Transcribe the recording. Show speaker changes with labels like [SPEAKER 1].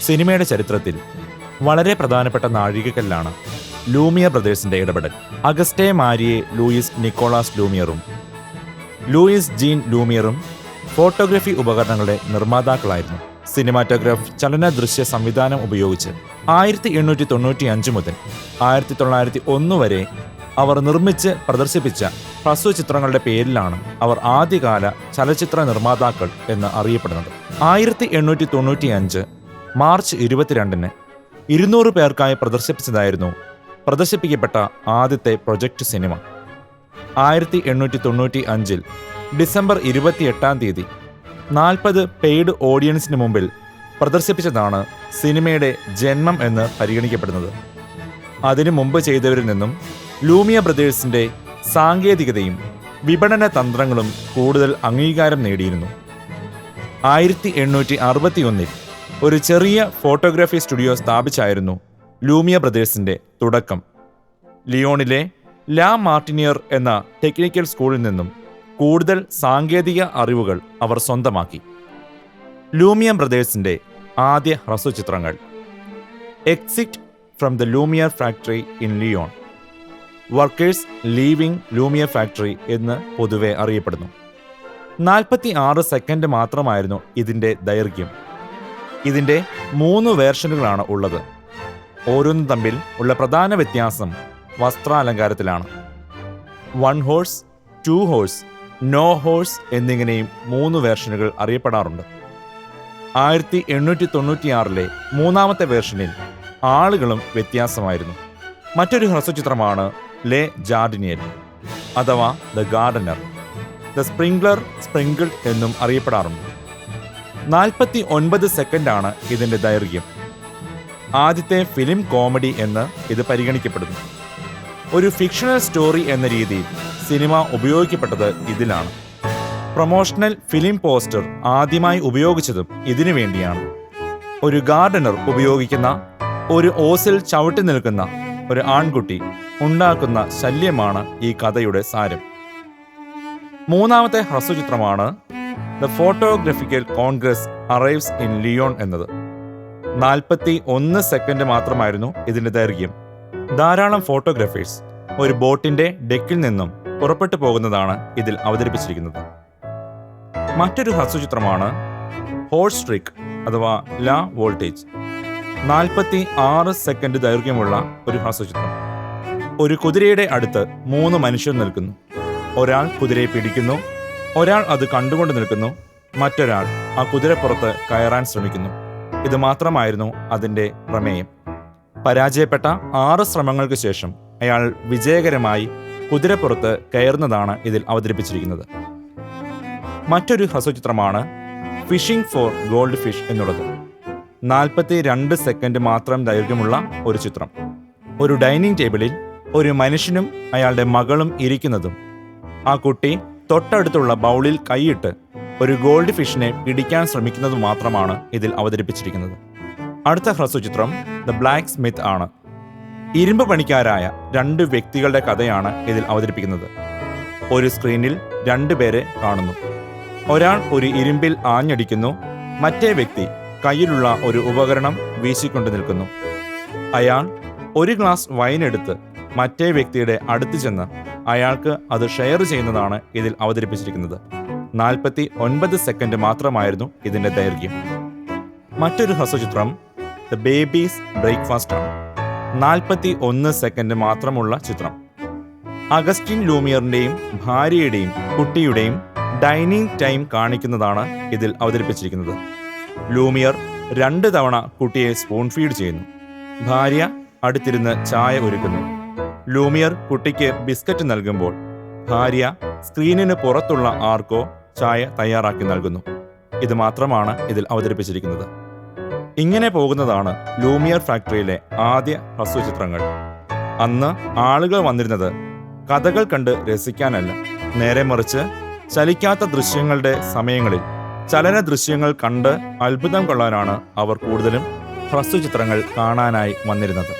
[SPEAKER 1] സിനിമയുടെ ചരിത്രത്തിൽ വളരെ പ്രധാനപ്പെട്ട നാഴികക്കല്ലാണ് ലൂമിയർ ബ്രദേഴ്സിന്റെ ഇടപെടൽ. അഗസ്റ്റേ മാരിയെ ലൂയിസ് നിക്കോളാസ് ലൂമിയറും ലൂയിസ് ജീൻ ലൂമിയറും ഫോട്ടോഗ്രഫി ഉപകരണങ്ങളുടെ നിർമ്മാതാക്കളായിരുന്നു. സിനിമാറ്റോഗ്രാഫ് ചലന ദൃശ്യ സംവിധാനം ഉപയോഗിച്ച് 1895 മുതൽ 1901 വരെ അവർ നിർമ്മിച്ച് പ്രദർശിപ്പിച്ച ഹ്രസ്വചിത്രങ്ങളുടെ പേരിലാണ് അവർ ആദ്യകാല ചലച്ചിത്ര നിർമ്മാതാക്കൾ എന്ന് അറിയപ്പെടുന്നത്. 1895 മാർച്ച് 22-ന് 200 പേർക്കായി പ്രദർശിപ്പിച്ചതായിരുന്നു പ്രദർശിപ്പിക്കപ്പെട്ട ആദ്യത്തെ പ്രൊജക്ട് സിനിമ. 1895 ഡിസംബർ 28 40 പെയ്ഡ് ഓഡിയൻസിന് മുമ്പിൽ പ്രദർശിപ്പിച്ചതാണ് സിനിമയുടെ ജന്മം എന്ന് പരിഗണിക്കപ്പെടുന്നത്. അതിനു മുമ്പ് ചെയ്തവരിൽ നിന്നും ലൂമിയർ ബ്രദേഴ്സിന്റെ സാങ്കേതികതയും വിപണന തന്ത്രങ്ങളും കൂടുതൽ അംഗീകാരം നേടിയിരുന്നു. 1861 ഒരു ചെറിയ ഫോട്ടോഗ്രാഫി സ്റ്റുഡിയോ സ്ഥാപിച്ചായിരുന്നു ലൂമിയർ ബ്രദേഴ്സിന്റെ തുടക്കം. ലിയോണിലെ ലാ മാർട്ടിനിയർ എന്ന ടെക്നിക്കൽ സ്കൂളിൽ നിന്നും കൂടുതൽ സാങ്കേതിക അറിവുകൾ അവർ സ്വന്തമാക്കി. ലൂമിയർ ബ്രദേഴ്സിന്റെ ആദ്യ ഹ്രസ്വചിത്രങ്ങൾ exit from the Lumiere factory in Lyon, workers leaving Lumiere factory എന്ന് പൊതുവെ അറിയപ്പെടുന്നു. 46 സെക്കൻഡ് മാത്രമായിരുന്നു ഇതിൻ്റെ ദൈർഘ്യം. ഇതിൻ്റെ 3 വേർഷനുകളാണ് ഉള്ളത്. ഓരോന്നും തമ്മിൽ ഉള്ള പ്രധാന വ്യത്യാസം വസ്ത്രാലങ്കാരത്തിലാണ്. 1 ഹോഴ്സ്, 2 ഹോഴ്സ്, നോ ഹോഴ്സ് എന്നിങ്ങനെയും 3 വേർഷനുകൾ അറിയപ്പെടാറുണ്ട്. 1896 മൂന്നാമത്തെ വേർഷനിൽ ആളുകളും വ്യത്യാസമായിരുന്നു. മറ്റൊരു ഹ്രസ്വചിത്രമാണ് ലെ ജാർഡിനിയർ അഥവാ ദ ഗാർഡനർ. ദ സ്പ്രിംഗ്ലർ സ്പ്രിംഗിൾഡ് എന്നും അറിയപ്പെടാറുണ്ട്. 49 സെക്കൻഡാണ് ഇതിൻ്റെ ദൈർഘ്യം. ആദ്യത്തെ ഫിലിം കോമഡി എന്ന് ഇത് പരിഗണിക്കപ്പെടുന്നു. ഒരു ഫിക്ഷണൽ സ്റ്റോറി എന്ന രീതിയിൽ സിനിമ ഉപയോഗിക്കപ്പെട്ടത് ഇതിലാണ്. പ്രൊമോഷണൽ ഫിലിം പോസ്റ്റർ ആദ്യമായി ഉപയോഗിച്ചതും ഇതിനു വേണ്ടിയാണ്. ഒരു ഗാർഡനർ ഉപയോഗിക്കുന്ന ഒരു ഓസിൽ ചവിട്ടി നിൽക്കുന്ന ഒരു ആൺകുട്ടി ഉണ്ടാക്കുന്ന ശല്യമാണ് ഈ കഥയുടെ സാരം. മൂന്നാമത്തെ ഹ്രസ്വചിത്രമാണ് the photographical congress arrives in Lyon എന്നത്. 41 സെക്കൻഡ് മാത്രമായിരുന്നു ഇതിൻ്റെ ദൈർഘ്യം. ധാരാളം ഫോട്ടോഗ്രാഫേഴ്സ് ഒരു ബോട്ടിന്റെ ഡെക്കിൽ നിന്നും പുറപ്പെട്ടു പോകുന്നതാണ് ഇതിൽ അവതരിപ്പിച്ചിരിക്കുന്നത്. മറ്റൊരു ഹ്രസ്വചിത്രമാണ് ഹോഴ്സ് ട്രിക്ക് അഥവാ ലാ വോൾട്ടേജ്. 46 സെക്കൻഡ് ദൈർഘ്യമുള്ള ഒരു ഹ്രസ്വചിത്രം. ഒരു കുതിരയുടെ അടുത്ത് 3 മനുഷ്യർ നിൽക്കുന്നു. ഒരാൾ കുതിരയെ പിടിക്കുന്നു, ഒരാൾ അത് കണ്ടുകൊണ്ട് നിൽക്കുന്നു, മറ്റൊരാൾ ആ കുതിരപ്പുറത്ത് കയറാൻ ശ്രമിക്കുന്നു. ഇത് മാത്രമായിരുന്നു അതിൻ്റെ പ്രമേയം. പരാജയപ്പെട്ട 6 ശ്രമങ്ങൾക്ക് ശേഷം അയാൾ വിജയകരമായി കുതിരപ്പുറത്ത് കയറുന്നതാണ് ഇതിൽ അവതരിപ്പിച്ചിരിക്കുന്നത്. മറ്റൊരു ഹ്രസ്വചിത്രമാണ് ഫിഷിംഗ് ഫോർ ഗോൾഡ് ഫിഷ് എന്നുള്ളത്. 42 സെക്കൻഡ് മാത്രം ദൈർഘ്യമുള്ള ഒരു ചിത്രം. ഒരു ഡൈനിങ് ടേബിളിൽ ഒരു മനുഷ്യനും അയാളുടെ മകളും ഇരിക്കുന്നതും ആ കുട്ടി തൊട്ടടുത്തുള്ള ബൗളിൽ കൈയിട്ട് ഒരു ഗോൾഡ് ഫിഷിനെ പിടിക്കാൻ ശ്രമിക്കുന്നതും മാത്രമാണ് ഇതിൽ അവതരിപ്പിച്ചിരിക്കുന്നത്. അടുത്ത ഹ്രസ്വചിത്രം ദ ബ്ലാക്ക് സ്മിത്ത് ആണ്. ഇരുമ്പ് പണിക്കാരായ 2 വ്യക്തികളുടെ കഥയാണ് ഇതിൽ അവതരിപ്പിക്കുന്നത്. ഒരു സ്ക്രീനിൽ 2 പേരെ കാണുന്നു. ഒരാൾ ഒരു ഇരുമ്പിൽ ആഞ്ഞടിക്കുന്നു, മറ്റേ വ്യക്തി കയ്യിലുള്ള ഒരു ഉപകരണം വീശിക്കൊണ്ട് നിൽക്കുന്നു. അയാൾ ഒരു ഗ്ലാസ് വൈൻ എടുത്ത് മറ്റേ വ്യക്തിയുടെ അടുത്ത് ചെന്ന് അയാൾക്ക് അത് ഷെയർ ചെയ്യുന്നതാണ് ഇതിൽ അവതരിപ്പിച്ചിരിക്കുന്നത്. 49 സെക്കൻഡ് മാത്രമായിരുന്നു ഇതിൻ്റെ ദൈർഘ്യം. മറ്റൊരു ഹ്രസ്വചിത്രം ദ ബേബീസ് ബ്രേക്ക്ഫാസ്റ്റ് ആണ്. 41 സെക്കൻഡ് മാത്രമുള്ള ചിത്രം. അഗസ്റ്റിൻ ലൂമിയറിന്റെയും ഭാര്യയുടെയും കുട്ടിയുടെയും ഡൈനിങ് ടൈം കാണിക്കുന്നതാണ് ഇതിൽ അവതരിപ്പിച്ചിരിക്കുന്നത്. ലൂമിയർ 2 തവണ കുട്ടിയെ സ്പൂൺ ഫീഡ് ചെയ്യുന്നു. ഭാര്യ അടുത്തിരുന്ന് ചായ ഒരുക്കുന്നു. ലൂമിയർ കുട്ടിക്ക് ബിസ്ക്കറ്റ് നൽകുമ്പോൾ ഭാര്യ സ്ക്രീനിന് പുറത്തുള്ള ആർക്കോ ചായ തയ്യാറാക്കി നൽകുന്നു. ഇത് മാത്രമാണ് ഇതിൽ അവതരിപ്പിച്ചിരിക്കുന്നത്. ഇങ്ങനെ പോകുന്നതാണ് ലൂമിയർ ഫാക്ടറിയിലെ ആദ്യ ഹ്രസ്വചിത്രങ്ങൾ. അന്ന് ആളുകൾ വന്നിരുന്നത് കഥകൾ കണ്ട് രസിക്കാനല്ല, നേരെ മറിച്ച് ചലിക്കാത്ത ദൃശ്യങ്ങളുടെ സമയങ്ങളിൽ ചലന ദൃശ്യങ്ങൾ കണ്ട് അത്ഭുതം കൊള്ളാനാണ് അവർ കൂടുതലും ഹ്രസ്വചിത്രങ്ങൾ കാണാനായി വന്നിരുന്നത്.